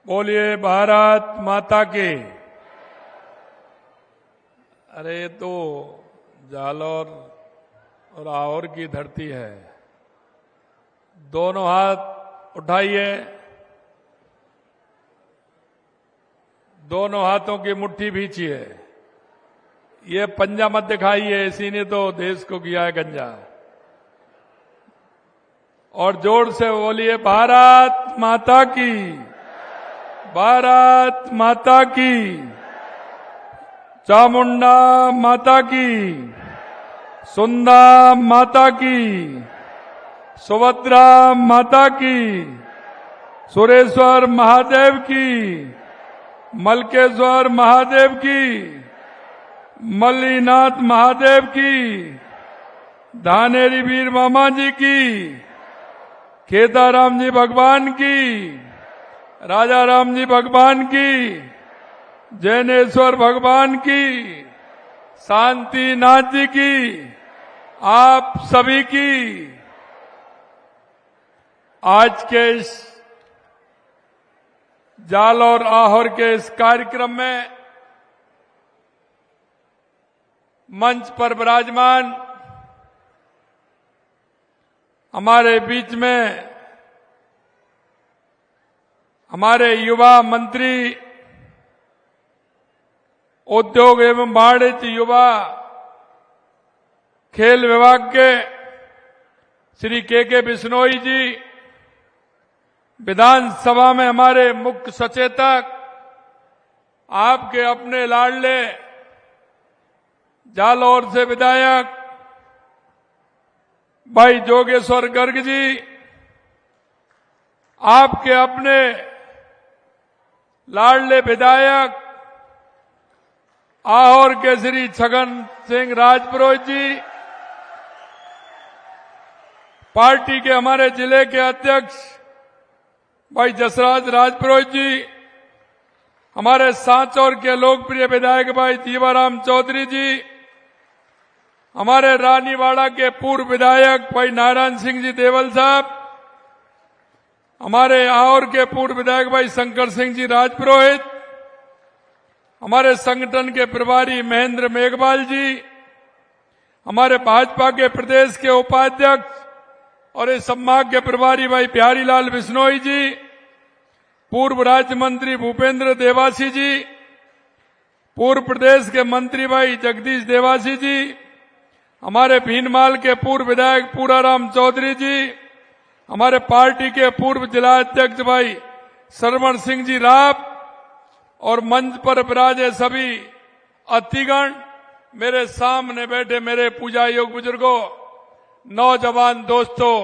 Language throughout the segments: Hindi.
बोलिए भारत माता की। अरे ये तो जालौर और आहोर की धरती है। दोनों हाथ उठाइए, दोनों हाथों की मुट्ठी भींचिए। ये पंजा मत दिखाइए, इसी ने तो देश को किया है गंजा। और जोर से बोलिए भारत माता की, भारत माता की, चामुंडा माता की, सुंदा माता की, सुभद्रा माता की, सुरेश्वर महादेव की, मलकेश्वर महादेव की, मल्लीनाथ महादेव की, धानेरी वीर मामा जी की, खेताराम जी भगवान की, राजा राम जी भगवान की, जैनेश्वर भगवान की, शांति नाथ जी की, आप सभी की। आज के इस जालौर आहोर के इस कार्यक्रम में मंच पर विराजमान हमारे बीच में हमारे युवा मंत्री, उद्योग एवं वाणिज्य, युवा खेल विभाग के श्री के बिश्नोई जी, विधानसभा में हमारे मुख्य सचेतक, आपके अपने लाडले जालौर से विधायक भाई जोगेश्वर गर्ग जी, आपके अपने लाडले विधायक आहोर के श्री छगन सिंह राजपुरोहित जी, पार्टी के हमारे जिले के अध्यक्ष भाई जसराज राजपुरोहित जी, हमारे सांचौर के लोकप्रिय विधायक भाई जीवाराम चौधरी जी, हमारे रानीवाड़ा के पूर्व विधायक भाई नारायण सिंह जी देवल साहब, हमारे आहोर के पूर्व विधायक भाई शंकर सिंह जी राजपुरोहित, हमारे संगठन के प्रभारी महेंद्र मेघवाल जी, हमारे भाजपा के प्रदेश के उपाध्यक्ष और इस संभाग के प्रभारी भाई बिहारी लाल बिश्नोई जी, पूर्व राज्य मंत्री भूपेंद्र देवासी जी, पूर्व प्रदेश के मंत्री भाई जगदीश देवासी जी, हमारे भीनमाल के पूर्व विधायक पूराराम चौधरी जी, हमारे पार्टी के पूर्व जिला अध्यक्ष भाई श्रवण सिंह जी राव और मंच पर विराजे सभी अतिथिगण, मेरे सामने बैठे मेरे पूजा योग बुजुर्गों, नौजवान दोस्तों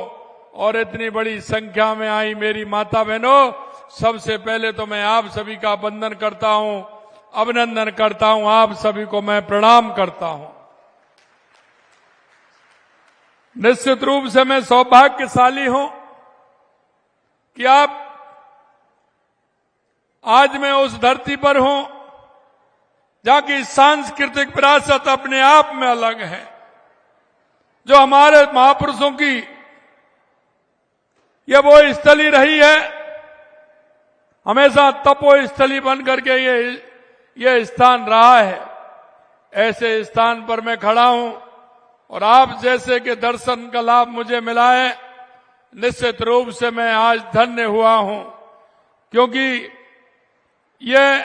और इतनी बड़ी संख्या में आई मेरी माता बहनों, सबसे पहले तो मैं आप सभी का वंदन करता हूं, अभिनंदन करता हूं, आप सभी को मैं प्रणाम करता हूं। निश्चित रूप से मैं सौभाग्यशाली हूं कि आप आज मैं उस धरती पर हूं जहां की सांस्कृतिक विरासत अपने आप में अलग है, जो हमारे महापुरुषों की यह वो स्थली रही है, हमेशा तपो स्थली बन करके ये स्थान रहा है। ऐसे स्थान पर मैं खड़ा हूं और आप जैसे के दर्शन का लाभ मुझे मिला है, निश्चित रूप से मैं आज धन्य हुआ हूं, क्योंकि ये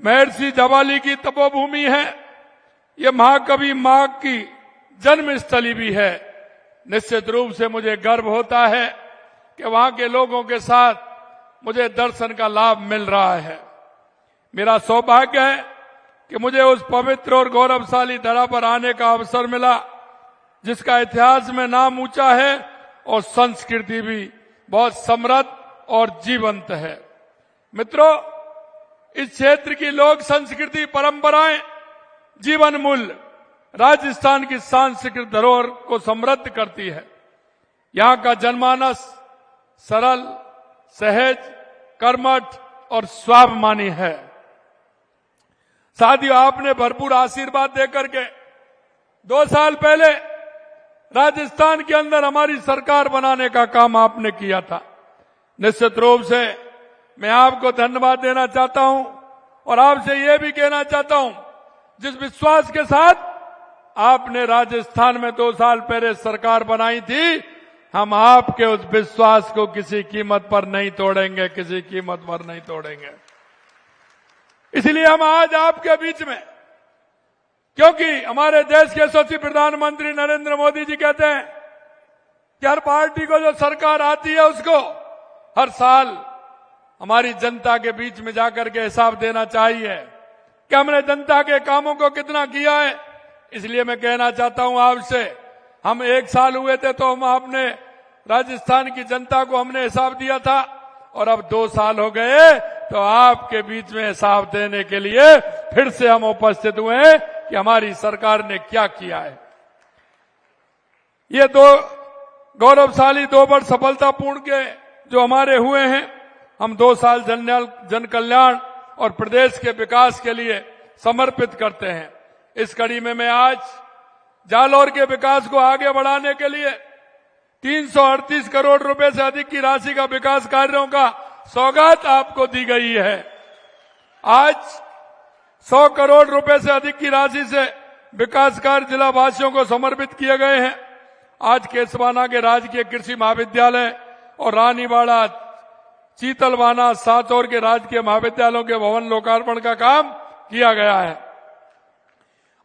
महर्षि जवाली की तपोभूमि है, ये महाकवि मां की जन्मस्थली भी है। निश्चित रूप से मुझे गर्व होता है कि वहां के लोगों के साथ मुझे दर्शन का लाभ मिल रहा है। मेरा सौभाग्य है कि मुझे उस पवित्र और गौरवशाली धरा पर आने का अवसर मिला, जिसका इतिहास में नाम ऊंचा है और संस्कृति भी बहुत समृद्ध और जीवंत है। मित्रों, इस क्षेत्र की लोक संस्कृति, परंपराएं, जीवन मूल्य राजस्थान की सांस्कृतिक धरोहर को समृद्ध करती है। यहां का जनमानस सरल, सहज, कर्मठ और स्वाभिमानी है। साथियों, आपने भरपूर आशीर्वाद देकर के 2 साल पहले राजस्थान के अंदर हमारी सरकार बनाने का काम आपने किया था। निश्चित रूप से मैं आपको धन्यवाद देना चाहता हूं और आपसे ये भी कहना चाहता हूं, जिस विश्वास के साथ आपने राजस्थान में 2 साल पहले सरकार बनाई थी, हम आपके उस विश्वास को किसी कीमत पर नहीं तोड़ेंगे, किसी कीमत पर नहीं तोड़ेंगे। इसलिए हम आज आपके बीच में, क्योंकि हमारे देश के यशस्वी प्रधानमंत्री नरेंद्र मोदी जी कहते हैं कि हर पार्टी को जो सरकार आती है उसको हर साल हमारी जनता के बीच में जाकर के हिसाब देना चाहिए कि हमने जनता के कामों को कितना किया है। इसलिए मैं कहना चाहता हूं आपसे, हम 1 साल हुए थे तो हम आपने राजस्थान की जनता को हमने हिसाब दिया था, और अब 2 साल हो गए तो आपके बीच में हिसाब देने के लिए फिर से हम उपस्थित हुए हैं कि हमारी सरकार ने क्या किया है। ये 2 गौरवशाली 2 वर्ष सफलतापूर्ण के जो हमारे हुए हैं, हम 2 साल जन कल्याण और प्रदेश के विकास के लिए समर्पित करते हैं। इस कड़ी में मैं आज जालौर के विकास को आगे बढ़ाने के लिए 338 करोड़ रुपए से अधिक की राशि का विकास कार्यों का सौगात आपको दी गई है। आज 100 करोड़ रुपए से अधिक की राशि से विकास कार्य जिला वासियों को समर्पित किए गए हैं। आज केसवाना के राजकीय कृषि महाविद्यालय और रानीवाड़ा, चीतलवाना, साचौर के राजकीय महाविद्यालयों के भवन लोकार्पण का काम किया गया है।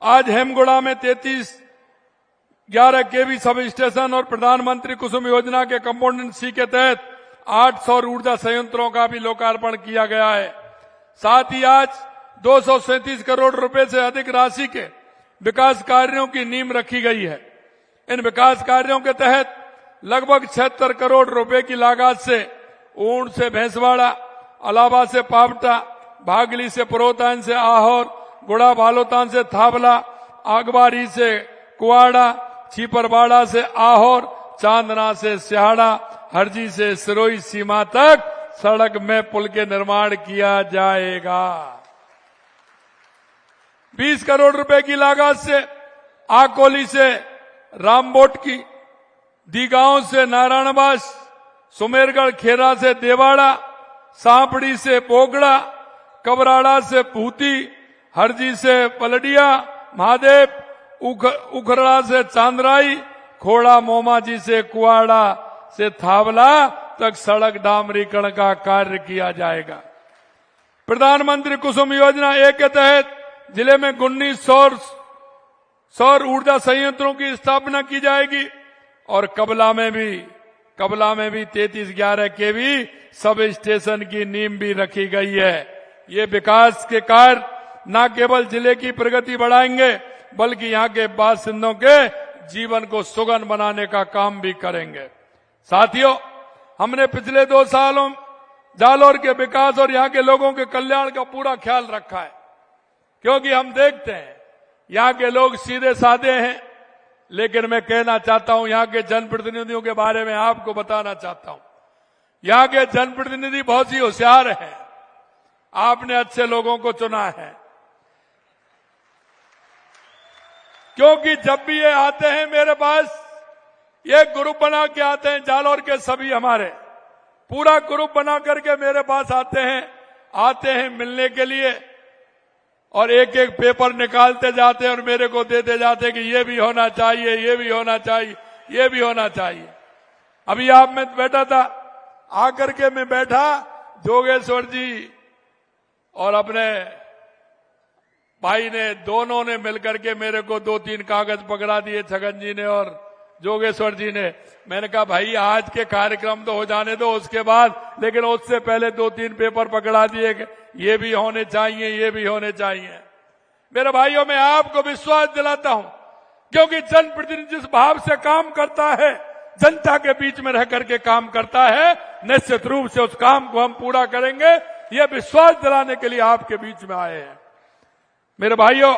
आज हेमगुड़ा में 3311 केवी सब स्टेशन और प्रधानमंत्री कुसुम योजना के कंपोनेंट सी के तहत 8 सौर ऊर्जा संयंत्रों का भी लोकार्पण किया गया है। साथ ही आज 237 करोड़ रुपए से अधिक राशि के विकास कार्यों की नींव रखी गई है। इन विकास कार्यों के तहत लगभग 76 करोड़ रुपए की लागत से ऊंट से भैंसवाड़ा, अलावा से पावटा, भागली से पुरोतान से आहोर, गुड़ा बालोतान से थावला, आगबारी से कुआड़ा, छीपरवाड़ा से आहोर, चांदना से सिहाड़ा, हरजी से सिरोही सीमा तक सड़क में पुल के निर्माण किया जाएगा। 20 करोड़ रुपए की लागत से आकोली से रामबोट की, दीगांव से नारायणबास, सुमेरगढ़ खेरा से देवाड़ा, सांपड़ी से पोगड़ा, कबराड़ा से भूती, हरजी से पलडिया महादेव, उखरड़ा से चांदराई, खोड़ा मोमाजी से कुआड़ा से थावला तक सड़क डामरीकरण का कार्य किया जाएगा। प्रधानमंत्री कुसुम योजना 1 के तहत जिले में 19 सौर ऊर्जा संयंत्रों की स्थापना की जाएगी और कबला में भी 3311 केवी सब स्टेशन की नींव भी रखी गई है। ये विकास के कार्य न केवल जिले की प्रगति बढ़ाएंगे बल्कि यहाँ के बासिंदों के जीवन को सुगम बनाने का काम भी करेंगे। साथियों, हमने पिछले 2 सालों जालौर के विकास और यहाँ के लोगों के कल्याण का पूरा ख्याल रखा है, क्योंकि हम देखते हैं यहाँ के लोग सीधे साधे हैं। लेकिन मैं कहना चाहता हूं, यहाँ के जनप्रतिनिधियों के बारे में आपको बताना चाहता हूं, यहाँ के जनप्रतिनिधि बहुत ही होशियार हैं। आपने अच्छे लोगों को चुना है, क्योंकि जब भी ये आते हैं मेरे पास, ये ग्रुप बना के आते हैं। जालौर के सभी हमारे पूरा ग्रुप बना करके मेरे पास आते हैं मिलने के लिए, और एक एक पेपर निकालते जाते हैं और मेरे को देते जाते हैं कि ये भी होना चाहिए, ये भी होना चाहिए, ये भी होना चाहिए। अभी आप में बैठा था, आकर के मैं बैठा, जोगेश्वर जी और अपने भाई ने, दोनों ने मिलकर के मेरे को 2-3 कागज पकड़ा दिए, छगन जी ने और जोगेश्वर जी ने। मैंने कहा भाई आज के कार्यक्रम तो हो जाने दो उसके बाद, लेकिन उससे पहले 2-3 पेपर पकड़ा दिए कि ये भी होने चाहिए, ये भी होने चाहिए। मेरे भाइयों, मैं आपको विश्वास दिलाता हूं, क्योंकि जनप्रतिनिधि जिस भाव से काम करता है, जनता के बीच में रह करके काम करता है, निश्चित रूप से उस काम को हम पूरा करेंगे। ये विश्वास दिलाने के लिए आपके बीच में आए हैं। मेरे भाइयों,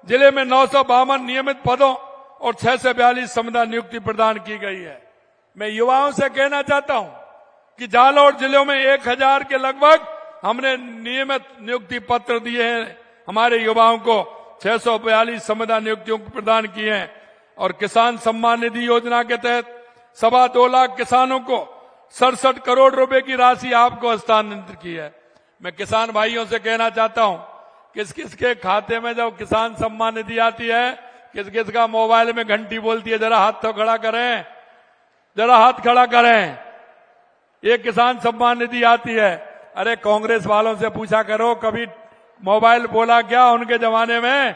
जिले में 952 नियमित पदों और 642 संविदा नियुक्ति प्रदान की गई है। मैं युवाओं से कहना चाहता हूं कि जालौर जिले में 1000 के लगभग हमने नियमित नियुक्ति पत्र दिए हैं। हमारे युवाओं को 642 संविदा नियुक्तियों को प्रदान किए हैं और किसान सम्मान निधि योजना के तहत 2.25 लाख किसानों को 67 करोड़ रुपए की राशि आपको हस्तांतरित की है। मैं किसान भाइयों से कहना चाहता हूं, किस किस के खाते में जब किसान सम्मान निधि आती है, किस किस का मोबाइल में घंटी बोलती है, जरा हाथ तो खड़ा करें, जरा हाथ खड़ा करें। ये किसान सम्मान निधि आती है। अरे कांग्रेस वालों से पूछा करो, कभी मोबाइल बोला क्या उनके जमाने में?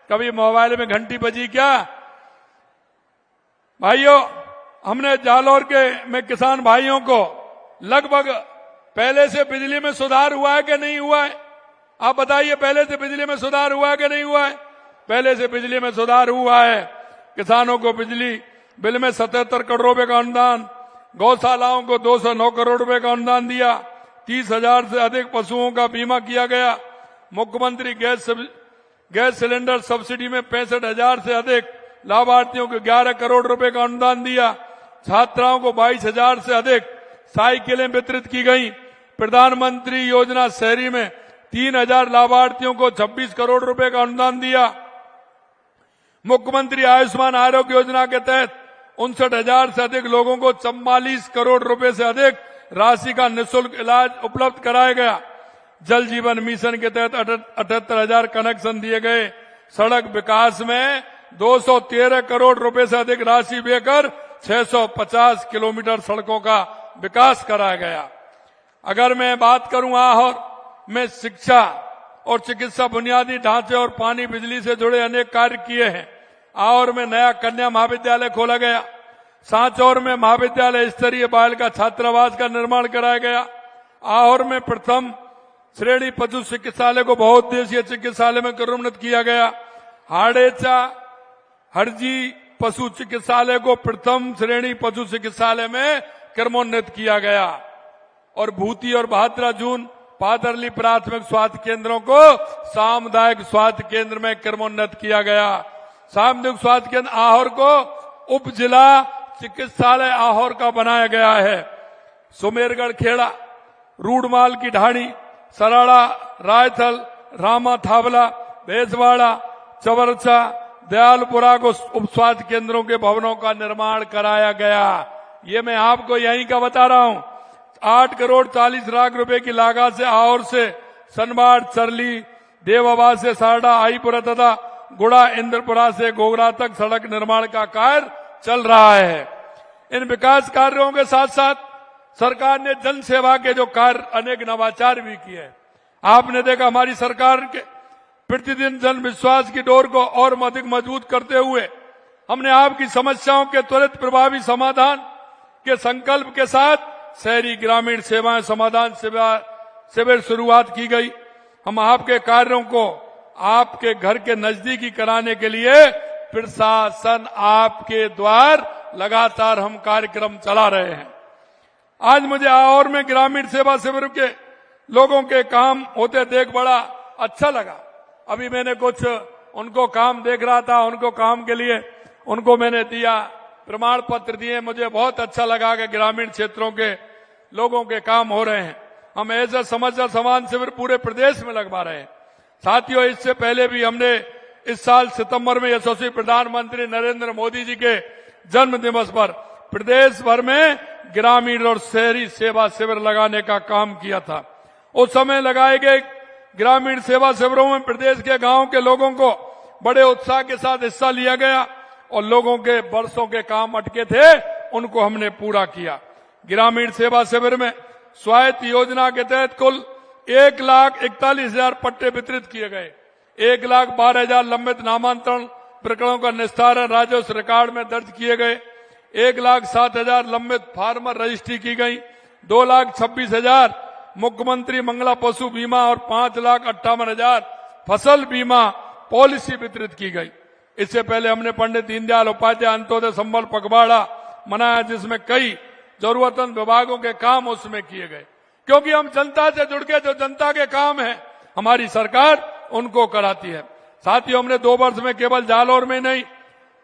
कभी मोबाइल में घंटी बजी क्या? भाइयों, हमने जालौर के में किसान भाइयों को लगभग पहले से बिजली में सुधार हुआ है कि नहीं हुआ है? आप बताइए, पहले से बिजली में सुधार हुआ है कि नहीं हुआ है? पहले से बिजली में सुधार हुआ है। किसानों को बिजली बिल में 77 करोड़ रुपए का अनुदान, गौशालाओं को 209 करोड़ रुपए का अनुदान दिया, 30,000 से अधिक पशुओं का बीमा किया गया। मुख्यमंत्री गैस सिलेंडर सब्सिडी में 65,000 से अधिक लाभार्थियों को 11 करोड़ रुपए का अनुदान दिया। छात्राओं को 22,000 से अधिक साइकिलें वितरित की गई। प्रधानमंत्री योजना शहरी में 3,000 लाभार्थियों को 26 करोड़ रुपए का अनुदान दिया। मुख्यमंत्री आयुष्मान आरोग्य योजना के तहत 59,000 से अधिक लोगों को 44 करोड़ रुपए से अधिक राशि का निःशुल्क इलाज उपलब्ध कराया गया। जल जीवन मिशन के तहत 78,000 कनेक्शन दिए गए। सड़क विकास में 213 करोड़ रुपए से अधिक राशि देकर 650 किलोमीटर सड़कों का विकास कराया गया। अगर मैं बात करूं आहोर में शिक्षा और चिकित्सा, बुनियादी ढांचे और पानी बिजली से जुड़े अनेक कार्य किए हैं। आहोर में नया कन्या महाविद्यालय खोला गया। सांचौर में महाविद्यालय स्तरीय बालिका छात्रावास का निर्माण कराया गया। आहोर में प्रथम श्रेणी पशु चिकित्सालय को बहुउद्देशीय चिकित्सालय में करोन्नत किया गया। हाड़ेचा हरजी पशु चिकित्सालय को प्रथम श्रेणी पशु चिकित्सालय में क्रमोन्नत किया गया। और भूती और बहादुरा जून पादरली प्राथमिक स्वास्थ्य केंद्रों को सामुदायिक स्वास्थ्य केंद्र में क्रमोन्नत किया गया। सामुदायिक स्वास्थ्य केंद्र आहोर को उप जिला चिकित्सालय आहोर का बनाया गया है। सुमेरगढ़ खेड़ा, रूडमाल की ढाणी, सराड़ा, रायथल, रामा थावला, बेसवाड़ा, चवरचा, दयालपुरा को उप स्वास्थ्य केंद्रों के भवनों का निर्माण कराया गया। ये मैं आपको यहीं का बता रहा हूं। 8 करोड़ 40 लाख रुपए की लागत से आहोर से सनबाड़, चरली, देवाबाद से सारडा, आईपुरा तथा गुड़ा इंद्रपुरा से गोगरा तक सड़क निर्माण का कार्य चल रहा है। इन विकास कार्यों के साथ साथ सरकार ने जन सेवा के जो कार्य अनेक नवाचार भी किए। आपने देखा, हमारी सरकार के प्रतिदिन जन विश्वास की डोर को और अधिक मजबूत करते हुए हमने आपकी समस्याओं के त्वरित प्रभावी समाधान के संकल्प के साथ शहरी ग्रामीण सेवाएं समाधान शिविर शुरुआत की गई। हम आपके कार्यों को आपके घर के नजदीकी कराने के लिए प्रशासन आपके द्वार लगातार हम कार्यक्रम चला रहे हैं। आज मुझे आहोर में ग्रामीण सेवा शिविर के लोगों के काम होते देख बड़ा अच्छा लगा। अभी मैंने कुछ उनको काम देख रहा था, उनको काम के लिए उनको मैंने दिया, प्रमाण पत्र दिए। मुझे बहुत अच्छा लगा कि ग्रामीण क्षेत्रों के लोगों के काम हो रहे हैं। हम ऐसा समस्या समाधान शिविर पूरे प्रदेश में लगवा रहे हैं। साथियों, इससे पहले भी हमने इस साल सितंबर में यशस्वी प्रधानमंत्री नरेंद्र मोदी जी के जन्म दिवस पर प्रदेश भर में ग्रामीण और शहरी सेवा शिविर लगाने का काम किया था। उस समय लगाए गए ग्रामीण सेवा शिविरों में प्रदेश के गांव के लोगों को बड़े उत्साह के साथ हिस्सा लिया गया और लोगों के बरसों के काम अटके थे, उनको हमने पूरा किया। ग्रामीण सेवा शिविर में स्वायत्त योजना के तहत कुल 1,41,000 पट्टे वितरित किए गए। 1,12,000 लंबित नामांतरण प्रकरणों का निस्तारण राजस्व रिकॉर्ड में दर्ज किए गए। 1,07,000 लंबित फार्मर रजिस्ट्री की गई। 2,26,000 मुख्यमंत्री मंगला पशु बीमा और 5,58,000 फसल बीमा पॉलिसी वितरित की गई। इससे पहले हमने पंडित दीनदयाल उपाध्याय अंत्योदय संबल पखवाड़ा मनाया, जिसमें कई जरूरतमंद विभागों के काम उसमें किए गए। क्योंकि हम जनता से जुड़ के जो जनता के काम है हमारी सरकार उनको कराती है। साथियों, हमने 2 वर्ष में केवल जालौर में नहीं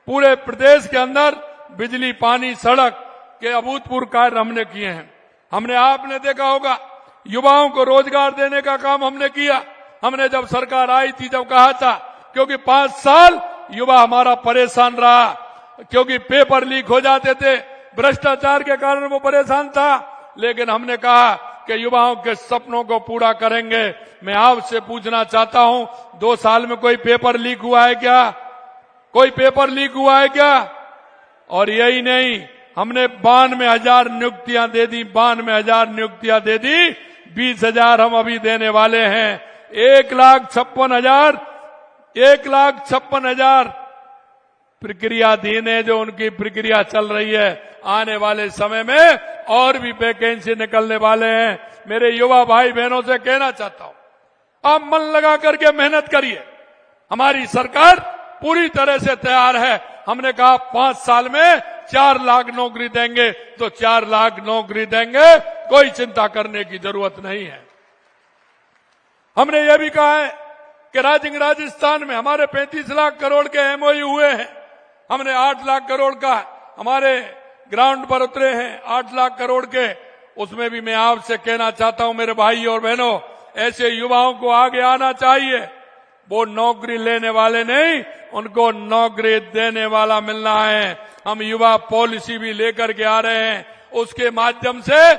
पूरे प्रदेश के अंदर बिजली, पानी, सड़क के अभूतपूर्व कार्य हमने किए हैं। हमने आपने देखा होगा युवाओं को रोजगार देने का काम हमने किया। हमने जब सरकार आई थी जब कहा था, क्योंकि 5 साल युवा हमारा परेशान रहा, क्योंकि पेपर लीक हो जाते थे, भ्रष्टाचार के कारण वो परेशान था। लेकिन हमने कहा कि युवाओं के सपनों को पूरा करेंगे। मैं आपसे पूछना चाहता हूं, 2 साल में कोई पेपर लीक हुआ है क्या? कोई पेपर लीक हुआ है क्या? और यही नहीं, हमने 92,000 नियुक्तियां दे दी, 92,000 नियुक्तियां दे दी। 20,000 हम अभी देने वाले हैं। 1,56,000 प्रक्रियाधीन है, जो उनकी प्रक्रिया चल रही है। आने वाले समय में और भी वैकेंसी निकलने वाले हैं। मेरे युवा भाई बहनों से कहना चाहता हूं, आप मन लगा करके मेहनत करिए। हमारी सरकार पूरी तरह से तैयार है। हमने कहा 5 साल में 4 लाख नौकरी देंगे, तो 4 लाख नौकरी देंगे, कोई चिंता करने की जरूरत नहीं है। हमने ये भी कहा है कि राजस्थान में हमारे 35 लाख करोड़ के एमओयू हुए हैं। हमने 8 लाख करोड़ का हमारे ग्राउंड पर उतरे हैं, 8 लाख करोड़ के। उसमें भी मैं आपसे कहना चाहता हूं मेरे भाई और बहनों, ऐसे युवाओं को आगे आना चाहिए। वो नौकरी लेने वाले नहीं, उनको नौकरी देने वाला मिलना है। हम युवा पॉलिसी भी लेकर के आ रहे हैं, उसके माध्यम से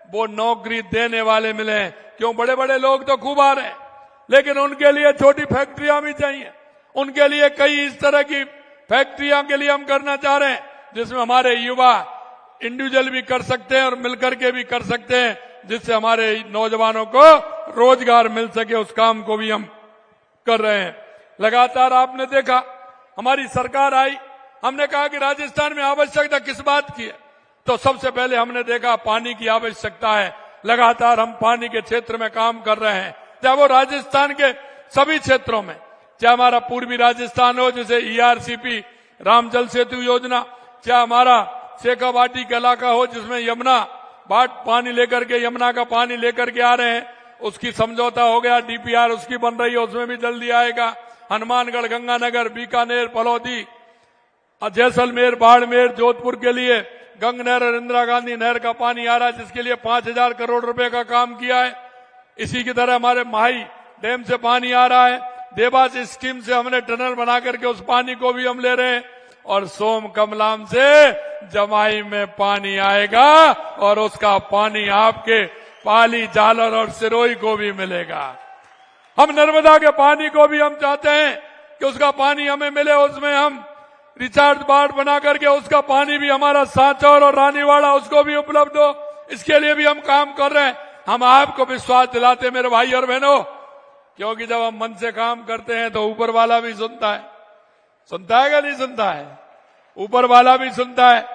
वो नौकरी देने वाले मिले। क्यों? बड़े बड़े लोग तो खूब आ रहे हैं, लेकिन उनके लिए छोटी फैक्ट्रियां भी चाहिए। उनके लिए कई इस तरह की फैक्ट्रियां के लिए हम करना चाह रहे हैं, जिसमें हमारे युवा इंडिविजुअल भी कर सकते हैं और मिलकर के भी कर सकते हैं, जिससे हमारे नौजवानों को रोजगार मिल सके। उस काम को भी हम कर रहे हैं। लगातार आपने देखा, हमारी सरकार आई, हमने कहा कि राजस्थान में आवश्यकता किस बात की है, तो सबसे पहले हमने देखा पानी की आवश्यकता है। लगातार हम पानी के क्षेत्र में काम कर रहे हैं, चाहे वो राजस्थान के सभी क्षेत्रों में, चाहे हमारा पूर्वी राजस्थान हो, जैसे ERCP राम जल सेतु योजना, चाहे हमारा शेखावाटी का इलाका हो, जिसमें यमुना बाट पानी लेकर के, यमुना का पानी लेकर के आ रहे हैं, उसकी समझौता हो गया। DPR उसकी बन रही है, उसमें भी जल्दी आएगा। हनुमानगढ़, गंगानगर, बीकानेर, फलौदी, जैसलमेर, बाड़मेर, जोधपुर के लिए गंगनहर और इंदिरा गांधी नहर का पानी आ रहा है, जिसके लिए 5,000 करोड़ रुपए का काम किया है। इसी की तरह हमारे माही डैम से पानी आ रहा है। देवास स्कीम से हमने टनल बना करके उस पानी को भी हम ले रहे हैं। और सोम कमलाम से जमाई में पानी आएगा, और उसका पानी आपके पाली, जालौर और सिरोही को भी मिलेगा। हम नर्मदा के पानी को भी हम चाहते हैं कि उसका पानी हमें मिले, उसमें हम रिचार्ज बाड़ बना करके उसका पानी भी हमारा सांचौर और रानीवाड़ा उसको भी उपलब्ध हो। इसके लिए भी हम काम कर रहे हैं। हम आपको विश्वास दिलाते मेरे भाई और बहनों, क्योंकि जब हम मन से काम करते हैं तो ऊपर वाला भी सुनता है। सुनता है क्या नहीं सुनता है? ऊपर वाला भी सुनता है।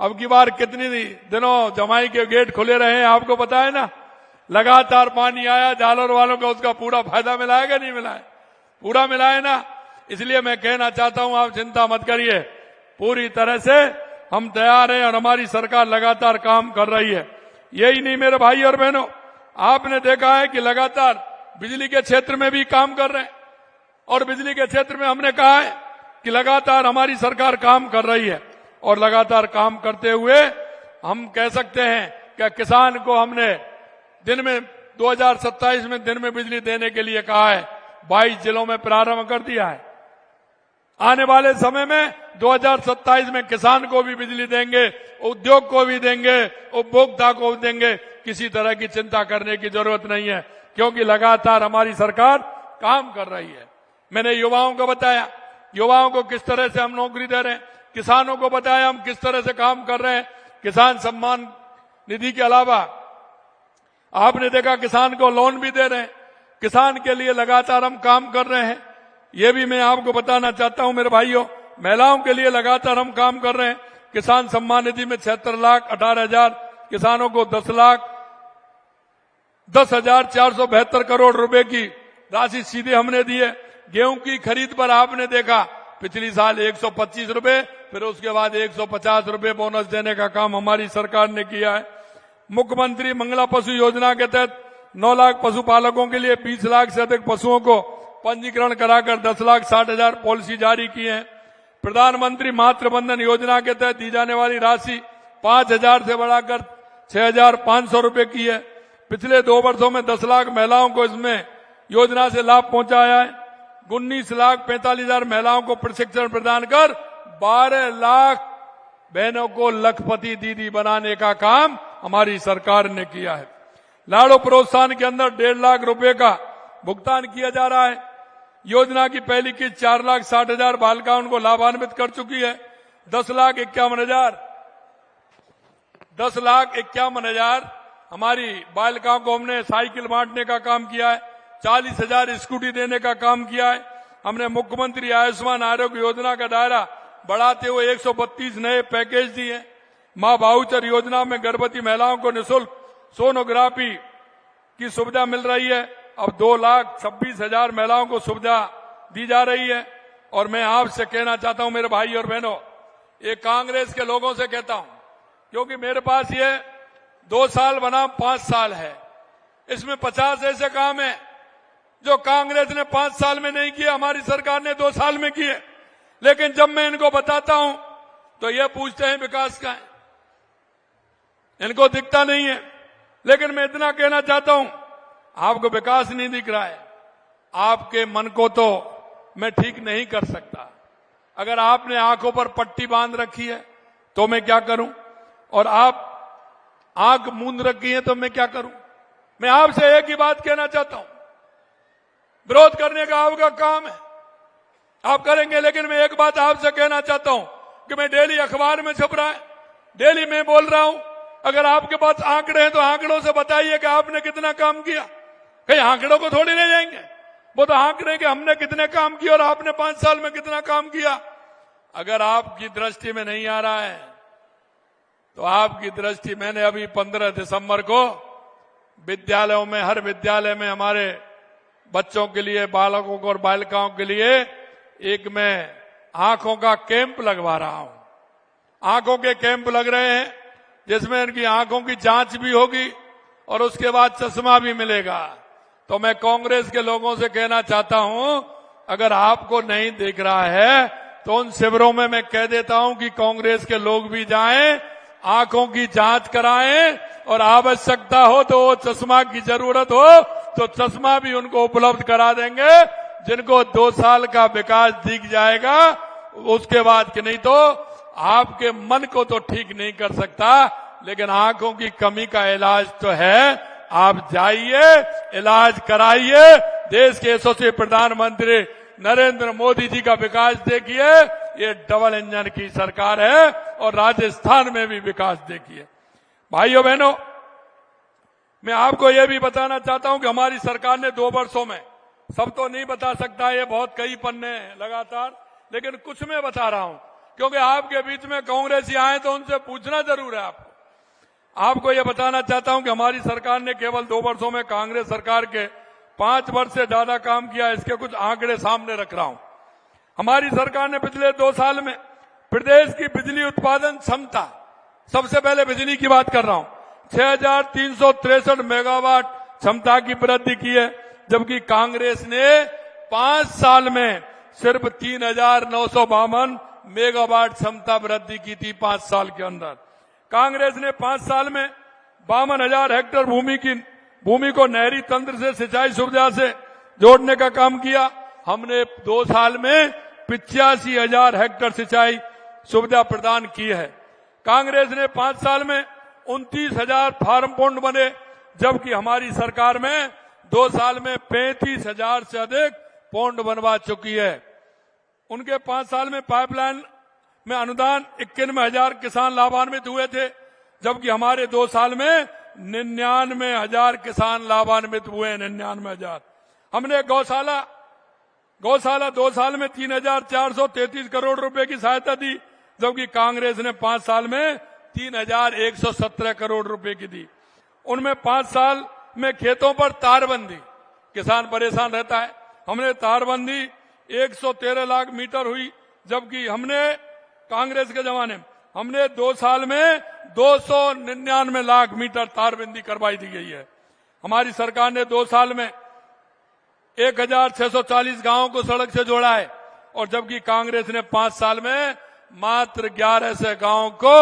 अब की बार कितनी दिनों जमाई के गेट खुले रहे हैं, आपको पता है ना। लगातार पानी आया, जालौर वालों को उसका पूरा फायदा मिला है कि नहीं मिला है? पूरा मिला है ना। इसलिए मैं कहना चाहता हूं, आप चिंता मत करिए, पूरी तरह से हम तैयार हैं और हमारी सरकार लगातार काम कर रही है। यही नहीं मेरे भाई और बहनों, आपने देखा है कि लगातार बिजली के क्षेत्र में भी काम कर रहे हैं, और बिजली के क्षेत्र में हमने कहा है कि लगातार हमारी सरकार काम कर रही है। और लगातार काम करते हुए हम कह सकते हैं कि किसान को हमने दिन में 2027 में दिन में बिजली देने के लिए कहा है। 22 जिलों में प्रारंभ कर दिया है। आने वाले समय में 2027 में किसान को भी बिजली देंगे, उद्योग को भी देंगे, उपभोक्ता को भी देंगे। किसी तरह की चिंता करने की जरूरत नहीं है, क्योंकि लगातार हमारी सरकार काम कर रही है। मैंने युवाओं को बताया, युवाओं को किस तरह से हम नौकरी दे रहे हैं। किसानों को बताया हम किस तरह से काम कर रहे हैं। किसान सम्मान निधि के अलावा आपने देखा किसान को लोन भी दे रहे हैं। किसान के लिए लगातार हम काम कर रहे हैं। ये भी मैं आपको बताना चाहता हूं मेरे भाइयों। महिलाओं के लिए लगातार हम काम कर रहे हैं। किसान सम्मान निधि में 76,18,000 किसानों को 10,472 करोड़ रुपए की राशि सीधे हमने दी है। गेहूं की खरीद पर आपने देखा पिछली साल 125 रुपए, फिर उसके बाद 150 रुपए बोनस देने का काम हमारी सरकार ने किया है। मुख्यमंत्री मंगला पशु योजना के तहत 9 लाख पशुपालकों के लिए 20 लाख से अधिक पशुओं को पंजीकरण कराकर 10,60,000 पॉलिसी जारी की है। प्रधानमंत्री मातृ बंधन योजना के तहत दी जाने वाली राशि 5,000 से बढ़ाकर 6,500 रुपए की है। पिछले 2 वर्षों में 10 लाख महिलाओं को इसमें योजना से लाभ पहुंचाया है। 19,45,000 महिलाओं को प्रशिक्षण प्रदान कर 12 लाख बहनों को लखपति दीदी बनाने का काम हमारी सरकार ने किया है। लाड़ो प्रोत्साहन के अंदर 1.5 लाख रुपए का भुगतान किया जा रहा है। योजना की पहली किस्त 4,60,000 बालिकाओं को लाभान्वित कर चुकी है। 10,51,000 हमारी बालिकाओं को हमने साइकिल बांटने का काम किया है। 40,000 स्कूटी देने का काम किया है। हमने मुख्यमंत्री आयुष्मान आरोग्य योजना का दायरा बढ़ाते हुए 132 नए पैकेज दिए। मां वाउचर योजना में गर्भवती महिलाओं को निःशुल्क सोनोग्राफी की सुविधा मिल रही है। अब 2,26,000 महिलाओं को सुविधा दी जा रही है। और मैं आपसे कहना चाहता हूं मेरे भाई और बहनों, ये कांग्रेस के लोगों से कहता हूं, क्योंकि मेरे पास ये 2 साल बनाम 5 साल है। इसमें 50 ऐसे काम है जो कांग्रेस ने 5 साल में नहीं किए, हमारी सरकार ने 2 साल में किए। लेकिन जब मैं इनको बताता हूं तो ये पूछते हैं विकास का है, इनको दिखता नहीं है। लेकिन मैं इतना कहना चाहता हूं, आपको विकास नहीं दिख रहा है, आपके मन को तो मैं ठीक नहीं कर सकता। अगर आपने आंखों पर पट्टी बांध रखी है तो मैं क्या करूं, और आप आंख मूंद रखी है तो मैं क्या करूं। मैं आपसे एक ही बात कहना चाहता हूं, विरोध करने का आपका काम है, आप करेंगे। लेकिन मैं एक बात आपसे कहना चाहता हूं कि मैं डेली अखबार में छप रहा है, डेली मैं बोल रहा हूं। अगर आपके पास आंकड़े हैं तो आंकड़ों से बताइए कि आपने कितना काम किया। कहीं आंकड़ों को थोड़ी ले जाएंगे, वो तो आंकड़े कि हमने कितने काम किए और आपने 5 साल में कितना काम किया। अगर आपकी दृष्टि में नहीं आ रहा है तो आपकी दृष्टि, मैंने अभी 15 दिसंबर को विद्यालयों में, हर विद्यालय में हमारे बच्चों के लिए, बालकों को और बालिकाओं के लिए एक मैं आंखों का कैंप लगवा रहा हूं। आंखों के कैंप लग रहे हैं जिसमें इनकी आंखों की जांच भी होगी और उसके बाद चश्मा भी मिलेगा। तो मैं कांग्रेस के लोगों से कहना चाहता हूं, अगर आपको नहीं दिख रहा है तो उन शिविरों में मैं कह देता हूं कि कांग्रेस के लोग भी जाएं, आंखों की जांच कराएं, और आवश्यकता हो तो वो चश्मा की जरूरत हो तो चश्मा भी उनको उपलब्ध करा देंगे। जिनको 2 साल का विकास दिख जाएगा उसके बाद कि नहीं तो आपके मन को तो ठीक नहीं कर सकता, लेकिन आंखों की कमी का इलाज तो है। आप जाइए, इलाज कराइए। देश के यशस्वी प्रधानमंत्री नरेंद्र मोदी जी का विकास देखिए, ये डबल इंजन की सरकार है, और राजस्थान में भी विकास देखिए। भाइयों बहनों, मैं आपको यह भी बताना चाहता हूं कि हमारी सरकार ने 2 वर्षों में, सब तो नहीं बता सकता, ये बहुत कई पन्ने हैं लगातार, लेकिन कुछ मैं बता रहा हूं क्योंकि आपके बीच में कांग्रेसी आए तो उनसे पूछना जरूर है आपको यह बताना चाहता हूं कि हमारी सरकार ने केवल 2 वर्षों में कांग्रेस सरकार के 5 वर्ष से ज्यादा काम किया। इसके कुछ आंकड़े सामने रख रहा हूं। हमारी सरकार ने पिछले 2 साल में प्रदेश की बिजली उत्पादन क्षमता, सबसे पहले बिजली की बात कर रहा हूं, 6,363 मेगावाट क्षमता की वृद्धि की है, जबकि कांग्रेस ने 5 साल में सिर्फ 3,952 मेगावाट क्षमता वृद्धि की थी। 5 साल के अंदर कांग्रेस ने 5 साल में 52,000 हेक्टेयर भूमि को नहरी तंत्र से सिंचाई सुविधा से जोड़ने का काम किया। हमने 2 साल में 85,000 हेक्टेयर सिंचाई सुविधा प्रदान की है। कांग्रेस ने 5 साल में 29,000 फार्म पॉन्ड बने, जबकि हमारी सरकार में 2 साल में 35,000 से अधिक पॉन्ड बनवा चुकी है। उनके 5 साल में पाइपलाइन में अनुदान 91,000 किसान लाभान्वित हुए थे, जबकि हमारे 2 साल में 99,000 किसान लाभान्वित हुए। 99,000। हमने गौशाला 2 साल में 3,433 करोड़ रुपए की सहायता दी, जबकि कांग्रेस ने 5 साल में 3,117 करोड़ रुपए की दी। उनमें 5 साल में खेतों पर तारबंदी, किसान परेशान रहता है, हमने तारबंदी 113 लाख मीटर हुई, जबकि हमने कांग्रेस के जमाने में हमने 2 साल में 299 लाख मीटर तारबंदी करवाई दी गई है। हमारी सरकार ने 2 साल में 1,640 गांवों को सड़क से जोड़ा है, और जबकि कांग्रेस ने 5 साल में मात्र 1100 गांवों को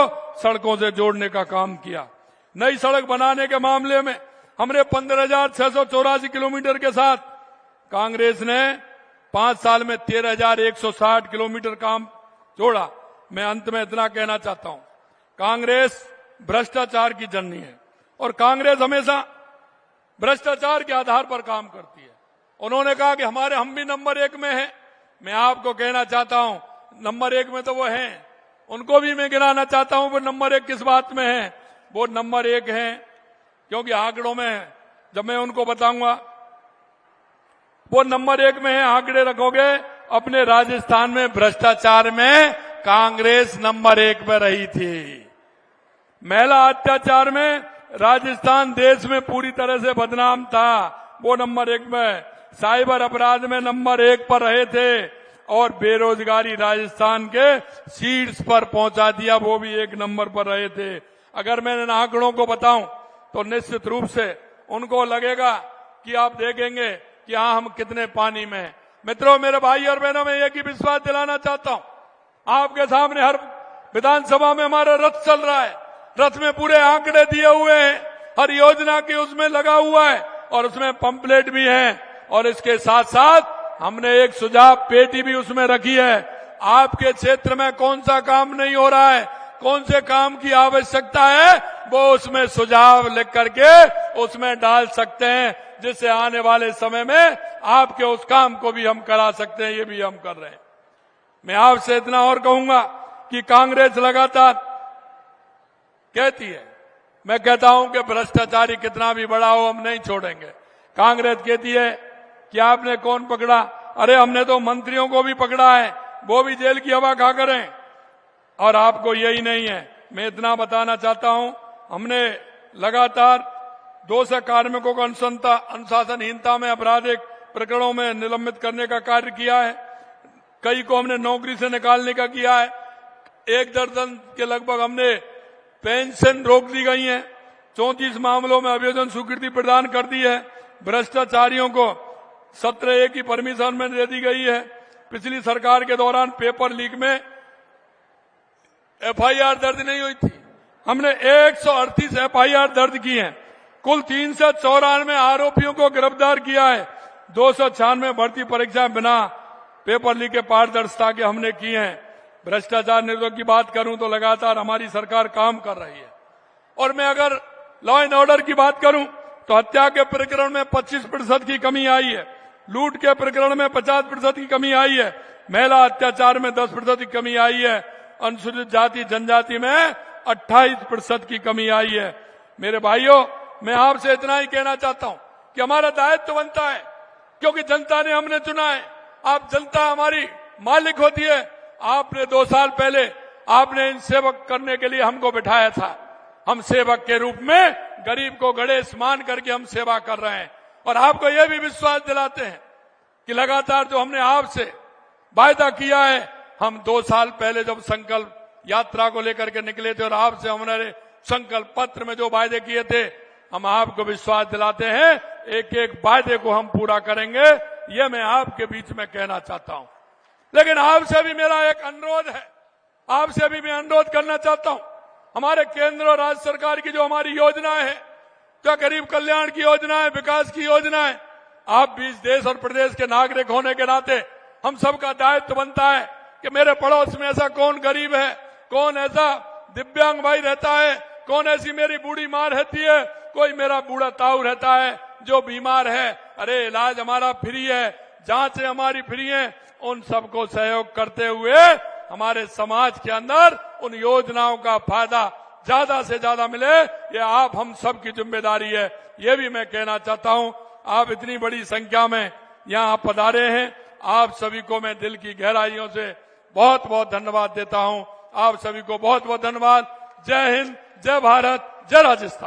सड़कों से जोड़ने का काम किया। नई सड़क बनाने के मामले में हमने 15,684 किलोमीटर के साथ, कांग्रेस ने 5 साल में 13,160 किलोमीटर काम जोड़ा। मैं अंत में इतना कहना चाहता हूं, कांग्रेस भ्रष्टाचार की जननी है और कांग्रेस हमेशा भ्रष्टाचार के आधार पर काम करती है। उन्होंने कहा कि हम भी नंबर 1 में हैं। मैं आपको कहना चाहता हूं, नंबर 1 में तो वो हैं, उनको भी मैं गिनाना चाहता हूं। वो नंबर 1 किस बात में है? वो नंबर 1 हैं क्योंकि आंकड़ों में, जब मैं उनको बताऊंगा, वो नंबर 1 में है। आंकड़े रखोगे, अपने राजस्थान में भ्रष्टाचार में कांग्रेस नंबर 1 पर रही थी। महिला अत्याचार में राजस्थान देश में पूरी तरह से बदनाम था, वो नंबर 1 में। साइबर अपराध में नंबर 1 पर रहे थे और बेरोजगारी राजस्थान के शीर्ष पर पहुंचा दिया, वो भी 1 नंबर पर रहे थे। अगर मैं इन आंकड़ों को बताऊं तो निश्चित रूप से उनको लगेगा कि आप देखेंगे कि हाँ, हम कितने पानी में हैं। मित्रों, मेरे भाई और बहनों, मैं एक ही विश्वास दिलाना चाहता हूं, आपके सामने हर विधानसभा में हमारा रथ चल रहा है। रथ में पूरे आंकड़े दिए हुए हैं, हर योजना की उसमें लगा हुआ है और उसमें पंपलेट भी है। और इसके साथ साथ हमने एक सुझाव पेटी भी उसमें रखी है। आपके क्षेत्र में कौन सा काम नहीं हो रहा है, कौन से काम की आवश्यकता है, वो उसमें सुझाव लिख करके उसमें डाल सकते हैं, जिससे आने वाले समय में आपके उस काम को भी हम करा सकते हैं। ये भी हम कर रहे हैं। मैं आपसे इतना और कहूंगा कि कांग्रेस लगातार कहती है, मैं कहता हूं कि भ्रष्टाचारी कितना भी बड़ा हो, हम नहीं छोड़ेंगे। कांग्रेस कहती है कि आपने कौन पकड़ा? अरे, हमने तो मंत्रियों को भी पकड़ा है, वो भी जेल की हवा खा कर हैं। और आपको यही नहीं है। मैं इतना बताना चाहता हूं, हमने लगातार 200 कार्मिकों को अनुशासनहीनता में आपराधिक प्रकरणों में निलंबित करने का कार्य किया है। कई को हमने नौकरी से निकालने का किया है। 1 दर्जन के लगभग हमने पेंशन रोक दी गई है। 34 मामलों में अभियोजन स्वीकृति प्रदान कर दी है। भ्रष्टाचारियों को 17A की परमिशन में दे दी गई है। पिछली सरकार के दौरान पेपर लीक में FIR दर्ज नहीं हुई थी, हमने 138 FIR दर्ज की हैं। कुल 394 आरोपियों को गिरफ्तार किया है। 296 भर्ती परीक्षा बिना पेपर लीक के पारदर्शिता के हमने की हैं। भ्रष्टाचार निरोधक की बात करूं तो लगातार हमारी सरकार काम कर रही है। और मैं अगर लॉ एंड ऑर्डर की बात करूं तो हत्या के प्रकरण में 25% की कमी आई है, लूट के प्रकरण में 50% की कमी आई है, महिला अत्याचार में 10% की कमी आई है, अनुसूचित जाति जनजाति में 28% की कमी आई है। मेरे भाइयों, मैं आपसे इतना ही कहना चाहता हूं कि हमारा दायित्व बनता है, क्योंकि जनता ने हमने चुना है। आप जनता हमारी मालिक होती है। आपने 2 साल पहले आपने इन सेवक करने के लिए हमको बिठाया था। हम सेवक के रूप में गरीब को गणेश मान करके हम सेवा कर रहे हैं। और आपको यह भी विश्वास दिलाते हैं कि लगातार जो हमने आपसे वायदा किया है, हम 2 साल पहले जब संकल्प यात्रा को लेकर के निकले थे और आपसे हमारे संकल्प पत्र में जो वायदे किए थे, हम आपको विश्वास दिलाते हैं एक एक वायदे को हम पूरा करेंगे। ये मैं आपके बीच में कहना चाहता हूं। लेकिन आपसे भी मेरा एक अनुरोध है, आपसे भी मैं अनुरोध करना चाहता हूं। हमारे केंद्र और राज्य सरकार की जो हमारी योजनाएं हैं, जो गरीब कल्याण की योजनाएं, विकास की योजनाएं, आप भी इस देश और प्रदेश के नागरिक होने के नाते हम सबका दायित्व बनता है कि मेरे पड़ोस में ऐसा कौन गरीब है, कौन ऐसा दिव्यांग भाई रहता है, कौन ऐसी मेरी बूढ़ी मां रहती है, कोई मेरा बूढ़ा ताऊ रहता है जो बीमार है। अरे, इलाज हमारा फ्री है, जांचें हमारी फ्री है। उन सबको सहयोग करते हुए हमारे समाज के अंदर उन योजनाओं का फायदा ज्यादा से ज्यादा मिले, ये आप हम सब की जिम्मेदारी है। ये भी मैं कहना चाहता हूं। आप इतनी बड़ी संख्या में यहां पधारे हैं, आप सभी को मैं दिल की गहराइयों से बहुत बहुत धन्यवाद देता हूं। आप सभी को बहुत बहुत धन्यवाद। जय हिंद, जय भारत, जय राजस्थान।